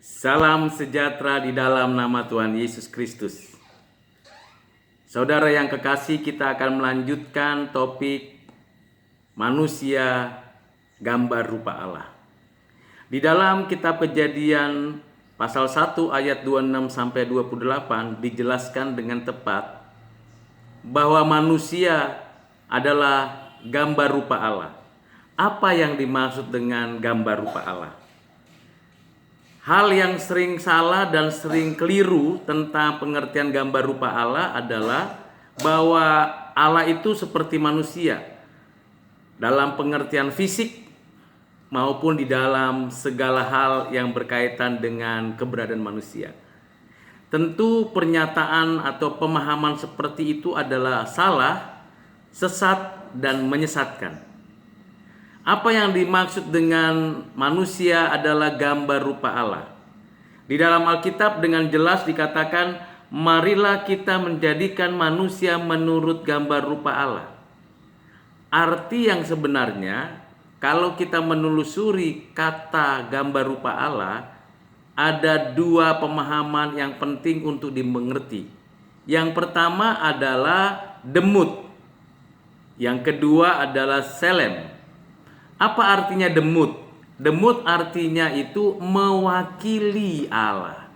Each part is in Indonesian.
Salam sejahtera di dalam nama Tuhan Yesus Kristus. Saudara yang kekasih, kita akan melanjutkan topik manusia gambar rupa Allah. Di dalam kitab Kejadian pasal 1 ayat 26 sampai 28 dijelaskan dengan tepat bahwa manusia adalah gambar rupa Allah. Apa yang dimaksud dengan gambar rupa Allah? Hal yang sering salah dan sering keliru tentang pengertian gambar rupa Allah adalah bahwa Allah itu seperti manusia dalam pengertian fisik maupun di dalam segala hal yang berkaitan dengan keberadaan manusia. Tentu pernyataan atau pemahaman seperti itu adalah salah, sesat, dan menyesatkan. Apa yang dimaksud dengan manusia adalah gambar rupa Allah. Di dalam Alkitab dengan jelas dikatakan, marilah kita menjadikan manusia menurut gambar rupa Allah. Arti yang sebenarnya, kalau kita menelusuri kata gambar rupa Allah, ada dua pemahaman yang penting untuk dimengerti. Yang pertama adalah demut. Yang kedua adalah selem. Apa artinya demut? Demut artinya itu mewakili Allah.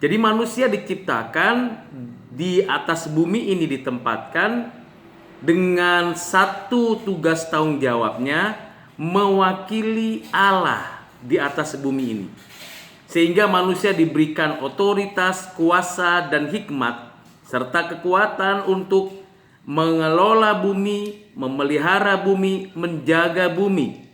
Jadi manusia diciptakan di atas bumi ini ditempatkan dengan satu tugas tanggung jawabnya mewakili Allah di atas bumi ini. Sehingga manusia diberikan otoritas, kuasa, dan hikmat serta kekuatan untuk mengelola bumi, memelihara bumi, menjaga bumi.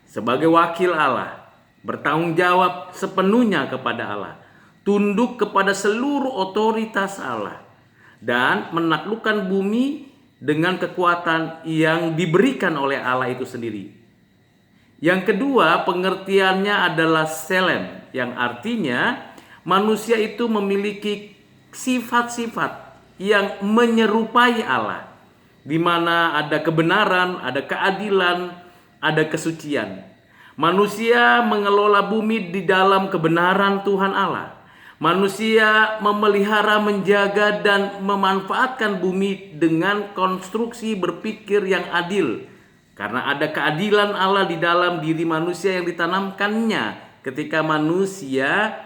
Sebagai wakil Allah, bertanggung jawab sepenuhnya kepada Allah, tunduk kepada seluruh otoritas Allah, dan menaklukkan bumi dengan kekuatan yang diberikan oleh Allah itu sendiri. Yang kedua, pengertiannya adalah selem, yang artinya manusia itu memiliki sifat-sifat yang menyerupai Allah, di mana ada kebenaran, ada keadilan, ada kesucian. Manusia mengelola bumi di dalam kebenaran Tuhan Allah. Manusia memelihara, menjaga, dan memanfaatkan bumi dengan konstruksi berpikir yang adil. Karena ada keadilan Allah di dalam diri manusia yang ditanamkannya ketika manusia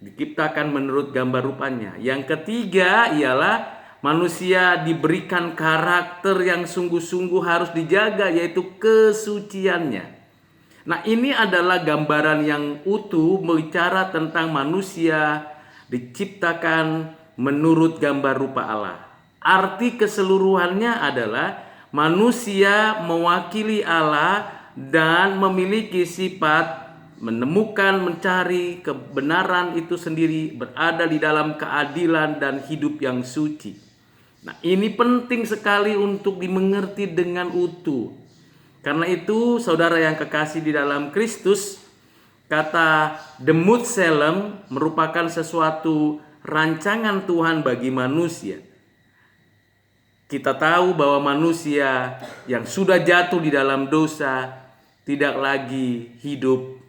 diciptakan menurut gambar rupanya. Yang ketiga ialah manusia diberikan karakter yang sungguh-sungguh harus dijaga, yaitu kesuciannya. Nah, ini adalah gambaran yang utuh bicara tentang manusia diciptakan menurut gambar rupa Allah. Arti keseluruhannya adalah manusia mewakili Allah dan memiliki sifat menemukan, mencari kebenaran itu sendiri, berada di dalam keadilan dan hidup yang suci. Nah, ini penting sekali untuk dimengerti dengan utuh. Karena itu, saudara yang kekasih di dalam Kristus, kata demut selem merupakan sesuatu rancangan Tuhan bagi manusia. Kita tahu bahwa manusia yang sudah jatuh di dalam dosa tidak lagi hidup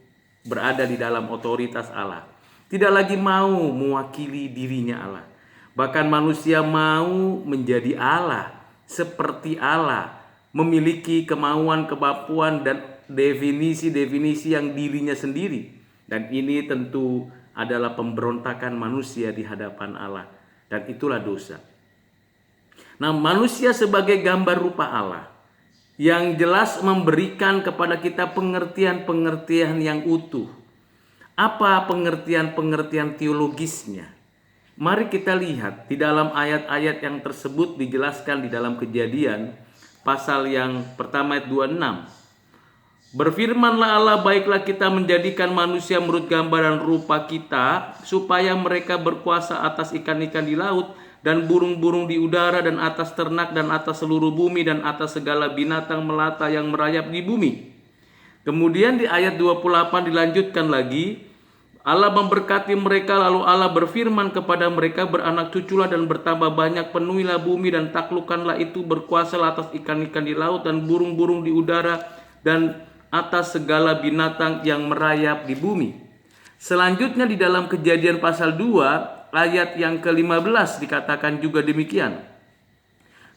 berada di dalam otoritas Allah, tidak lagi mau mewakili dirinya Allah. Bahkan manusia mau menjadi Allah, seperti Allah, memiliki kemauan, kemampuan, dan definisi-definisi yang dirinya sendiri. Dan ini tentu adalah pemberontakan manusia di hadapan Allah, dan itulah dosa. Nah, manusia sebagai gambar rupa Allah yang jelas memberikan kepada kita pengertian-pengertian yang utuh. Apa pengertian-pengertian teologisnya? Mari kita lihat di dalam ayat-ayat yang tersebut dijelaskan di dalam Kejadian pasal yang pertama ayat 26. Berfirmanlah Allah, baiklah kita menjadikan manusia menurut gambaran rupa kita, supaya mereka berkuasa atas ikan-ikan di laut, dan burung-burung di udara, dan atas ternak, dan atas seluruh bumi, dan atas segala binatang melata yang merayap di bumi. Kemudian di ayat 28 dilanjutkan lagi, Allah memberkati mereka, lalu Allah berfirman kepada mereka, beranak cuculah dan bertambah banyak, penuhilah bumi dan taklukkanlah itu, berkuasalah atas ikan-ikan di laut dan burung-burung di udara dan atas segala binatang yang merayap di bumi. Selanjutnya di dalam Kejadian pasal 2 ayat yang ke-15 dikatakan juga demikian.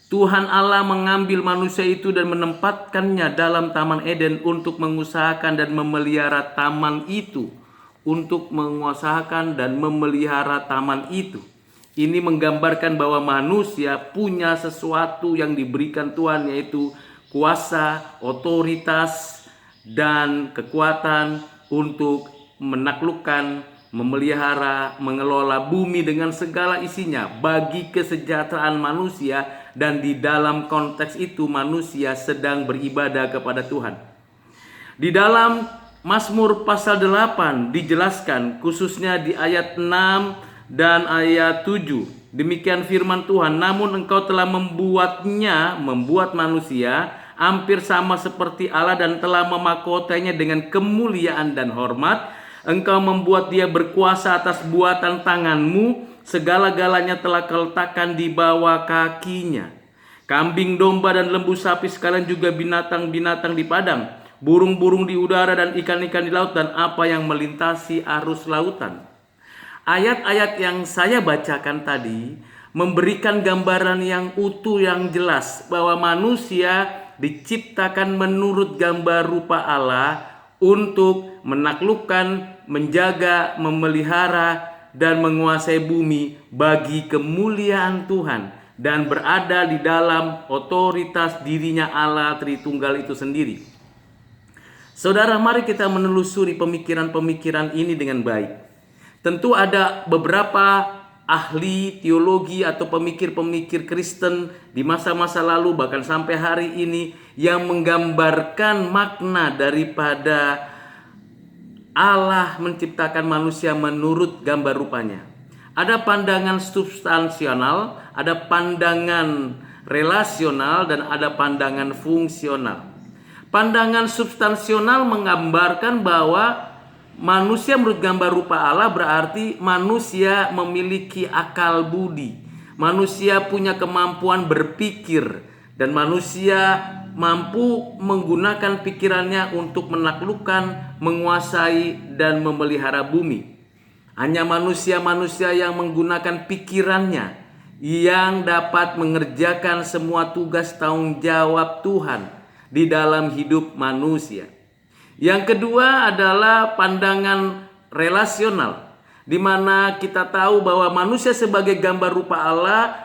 Tuhan Allah mengambil manusia itu dan menempatkannya dalam Taman Eden untuk mengusahakan dan memelihara taman itu. Untuk menguasakan dan memelihara taman itu. Ini menggambarkan bahwa manusia punya sesuatu yang diberikan Tuhan, yaitu kuasa, otoritas, dan kekuatan untuk menaklukkan, memelihara, mengelola bumi dengan segala isinya bagi kesejahteraan manusia, dan di dalam konteks itu manusia sedang beribadah kepada Tuhan. Di dalam Mazmur pasal 8 dijelaskan khususnya di ayat 6 dan ayat 7. Demikian firman Tuhan, namun engkau telah membuat manusia hampir sama seperti Allah dan telah memahkotanya dengan kemuliaan dan hormat. Engkau membuat dia berkuasa atas buatan tanganmu, segala-galanya telah kau letakkan di bawah kakinya. Kambing, domba, dan lembu sapi sekalian juga binatang-binatang di padang, burung-burung di udara dan ikan-ikan di laut dan apa yang melintasi arus lautan. Ayat-ayat yang saya bacakan tadi memberikan gambaran yang utuh, yang jelas bahwa manusia diciptakan menurut gambar rupa Allah untuk menaklukkan, menjaga, memelihara, dan menguasai bumi bagi kemuliaan Tuhan dan berada di dalam otoritas dirinya Allah Tritunggal itu sendiri. Saudara, mari kita menelusuri pemikiran-pemikiran ini dengan baik. Tentu ada beberapa ahli teologi atau pemikir-pemikir Kristen di masa-masa lalu bahkan sampai hari ini yang menggambarkan makna daripada Allah menciptakan manusia menurut gambar rupanya. Ada pandangan substansional, ada pandangan relasional, dan ada pandangan fungsional. Pandangan substansional menggambarkan bahwa manusia menurut gambar rupa Allah berarti manusia memiliki akal budi. Manusia punya kemampuan berpikir dan manusia mampu menggunakan pikirannya untuk menaklukkan, menguasai, dan memelihara bumi. Hanya manusia-manusia yang menggunakan pikirannya yang dapat mengerjakan semua tugas tanggung jawab Tuhan di dalam hidup manusia. Yang kedua adalah pandangan relasional, di mana kita tahu bahwa manusia sebagai gambar rupa Allah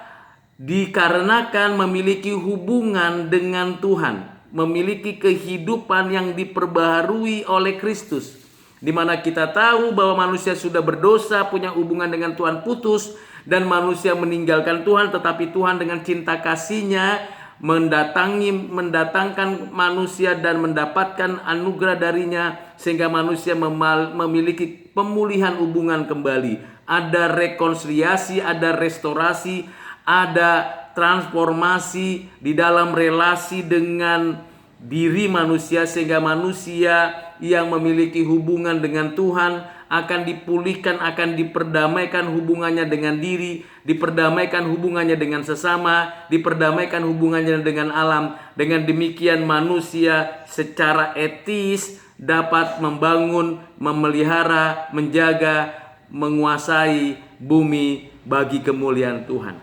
dikarenakan memiliki hubungan dengan Tuhan, memiliki kehidupan yang diperbaharui oleh Kristus, di mana kita tahu bahwa manusia sudah berdosa, punya hubungan dengan Tuhan putus, dan manusia meninggalkan Tuhan, tetapi Tuhan dengan cinta kasih-Nya mendatangkan manusia dan mendapatkan anugerah darinya sehingga manusia memiliki pemulihan hubungan kembali. Ada rekonsiliasi, ada restorasi, ada transformasi di dalam relasi dengan diri manusia sehingga manusia yang memiliki hubungan dengan Tuhan akan dipulihkan, akan diperdamaikan hubungannya dengan diri, diperdamaikan hubungannya dengan sesama, diperdamaikan hubungannya dengan alam. Dengan demikian manusia secara etis dapat membangun, memelihara, menjaga, menguasai bumi bagi kemuliaan Tuhan.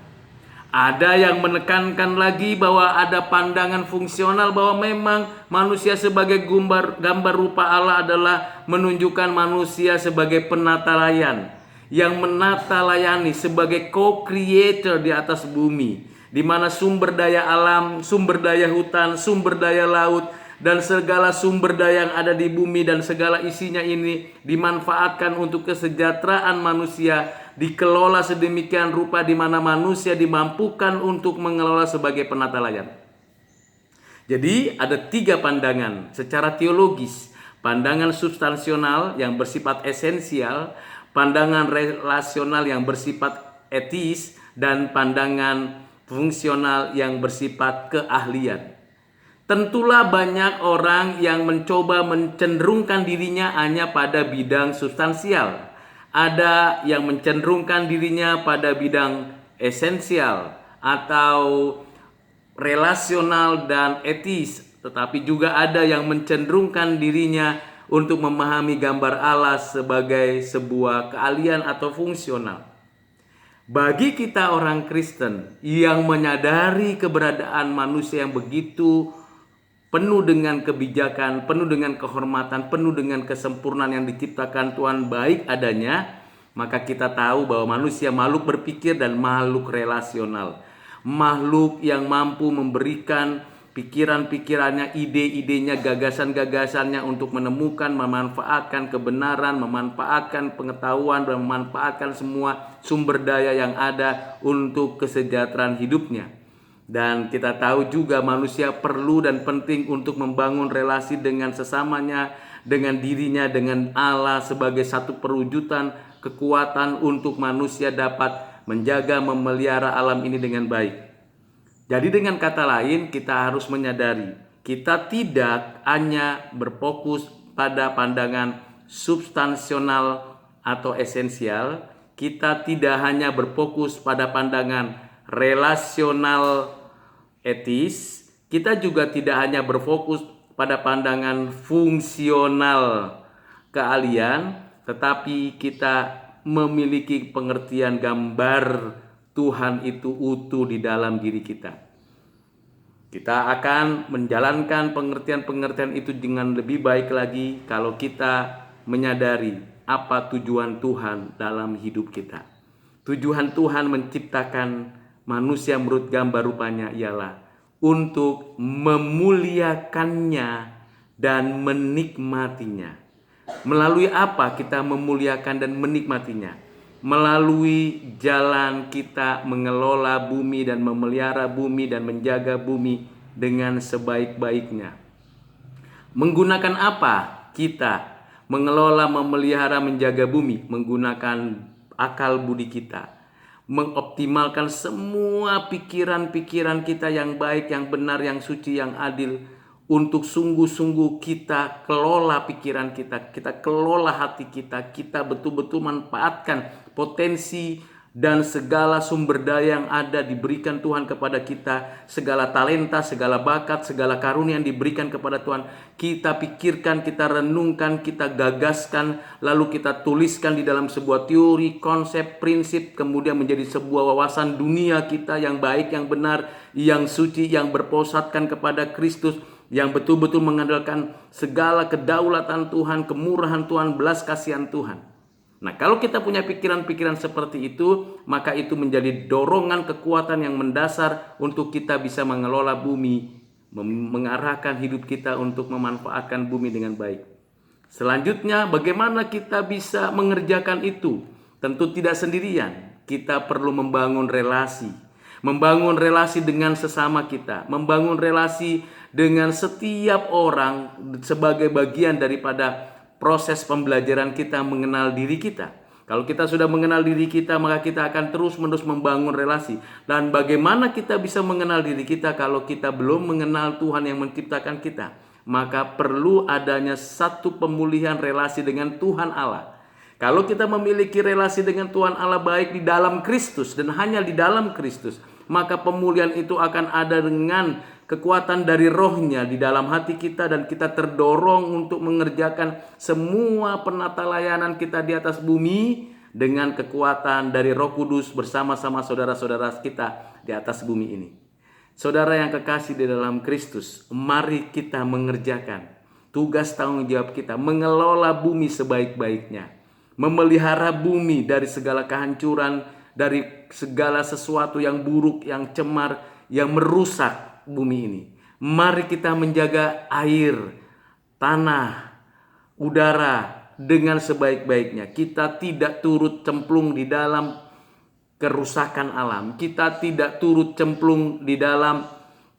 Ada yang menekankan lagi bahwa ada pandangan fungsional bahwa memang manusia sebagai gambar rupa Allah adalah menunjukkan manusia sebagai penata layan yang menata layani sebagai co-creator di atas bumi, di mana sumber daya alam, sumber daya hutan, sumber daya laut, dan segala sumber daya yang ada di bumi dan segala isinya ini dimanfaatkan untuk kesejahteraan manusia, dikelola sedemikian rupa di mana manusia dimampukan untuk mengelola sebagai penata layan. Jadi ada 3 pandangan secara teologis. Pandangan substansional yang bersifat esensial, pandangan relasional yang bersifat etis, dan pandangan fungsional yang bersifat keahlian. Tentulah banyak orang yang mencoba mencenderungkan dirinya hanya pada bidang substansial. Ada yang mencenderungkan dirinya pada bidang esensial atau relasional dan etis. tetapi juga ada yang mencenderungkan dirinya untuk memahami gambar Allah sebagai sebuah keahlian atau fungsional. Bagi kita orang Kristen yang menyadari keberadaan manusia yang begitu penuh dengan kebijakan, penuh dengan kehormatan, penuh dengan kesempurnaan yang diciptakan Tuhan baik adanya, maka kita tahu bahwa manusia makhluk berpikir dan makhluk relasional. Makhluk yang mampu memberikan pikiran-pikirannya, ide-idenya, gagasan-gagasannya untuk menemukan, memanfaatkan kebenaran, memanfaatkan pengetahuan, dan memanfaatkan semua sumber daya yang ada untuk kesejahteraan hidupnya. Dan kita tahu juga manusia perlu dan penting untuk membangun relasi dengan sesamanya, dengan dirinya, dengan Allah sebagai satu perwujudan kekuatan untuk manusia dapat menjaga, memelihara alam ini dengan baik. Jadi dengan kata lain, kita harus menyadari kita tidak hanya berfokus pada pandangan substansional atau esensial, kita tidak hanya berfokus pada pandangan relasional etis, kita juga tidak hanya berfokus pada pandangan fungsional keahlian, tetapi kita memiliki pengertian gambar Tuhan itu utuh di dalam diri kita. Kita akan menjalankan pengertian-pengertian itu dengan lebih baik lagi kalau kita menyadari apa tujuan Tuhan dalam hidup kita. Tujuan Tuhan menciptakan manusia menurut gambar rupanya ialah untuk memuliakannya dan menikmatinya. Melalui apa kita memuliakan dan menikmatinya? Melalui jalan kita mengelola bumi dan memelihara bumi dan menjaga bumi dengan sebaik-baiknya. Menggunakan apa kita mengelola, memelihara, menjaga bumi? Menggunakan akal budi kita, mengoptimalkan semua pikiran-pikiran kita yang baik, yang benar, yang suci, yang adil, untuk sungguh-sungguh kita kelola pikiran kita, kita kelola hati kita, kita betul-betul manfaatkan potensi dan segala sumber daya yang ada diberikan Tuhan kepada kita, segala talenta, segala bakat, segala karunia yang diberikan kepada Tuhan, kita pikirkan, kita renungkan, kita gagaskan, lalu kita tuliskan di dalam sebuah teori, konsep, prinsip, kemudian menjadi sebuah wawasan dunia kita yang baik, yang benar, yang suci, yang berpusatkan kepada Kristus, yang betul-betul mengandalkan segala kedaulatan Tuhan, kemurahan Tuhan, belas kasihan Tuhan. Nah, kalau kita punya pikiran-pikiran seperti itu, maka itu menjadi dorongan kekuatan yang mendasar untuk kita bisa mengelola bumi, mengarahkan hidup kita untuk memanfaatkan bumi dengan baik. Selanjutnya, bagaimana kita bisa mengerjakan itu? Tentu tidak sendirian. Kita perlu membangun relasi. Membangun relasi dengan sesama kita, membangun relasi dengan setiap orang sebagai bagian daripada proses pembelajaran kita mengenal diri kita. Kalau kita sudah mengenal diri kita, maka kita akan terus-menerus membangun relasi. Dan bagaimana kita bisa mengenal diri kita kalau kita belum mengenal Tuhan yang menciptakan kita? Maka perlu adanya satu pemulihan relasi dengan Tuhan Allah. Kalau kita memiliki relasi dengan Tuhan Allah baik di dalam Kristus dan hanya di dalam Kristus, maka pemulihan itu akan ada dengan kekuatan dari rohnya di dalam hati kita, dan kita terdorong untuk mengerjakan semua penata layanan kita di atas bumi dengan kekuatan dari Roh Kudus bersama-sama saudara-saudara kita di atas bumi ini. Saudara yang kekasih di dalam Kristus, mari kita mengerjakan tugas tanggung jawab kita, mengelola bumi sebaik-baiknya, memelihara bumi dari segala kehancuran, dari segala sesuatu yang buruk, yang cemar, yang merusak bumi ini. Mari kita menjaga air, tanah, udara dengan sebaik-baiknya. Kita tidak turut cemplung di dalam kerusakan alam. Kita tidak turut cemplung di dalam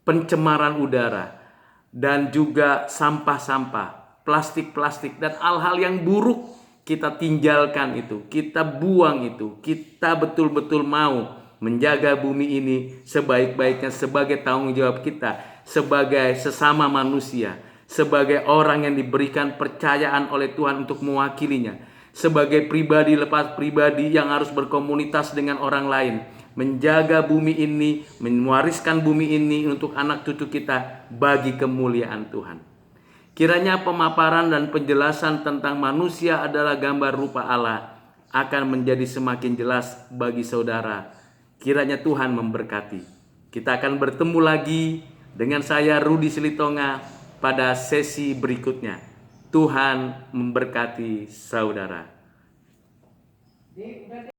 pencemaran udara dan juga sampah-sampah, plastik-plastik dan hal-hal yang buruk. Kita tinggalkan itu, kita buang itu. Kita betul-betul mau menjaga bumi ini sebaik-baiknya sebagai tanggung jawab kita, sebagai sesama manusia, sebagai orang yang diberikan percayaan oleh Tuhan untuk mewakilinya, sebagai pribadi lepas pribadi yang harus berkomunitas dengan orang lain. menjaga bumi ini, mewariskan bumi ini untuk anak cucu kita bagi kemuliaan Tuhan. Kiranya pemaparan dan penjelasan tentang manusia adalah gambar rupa Allah akan menjadi semakin jelas bagi saudara. Kiranya Tuhan memberkati. Kita akan bertemu lagi dengan saya Rudi Silitonga pada sesi berikutnya. Tuhan memberkati saudara.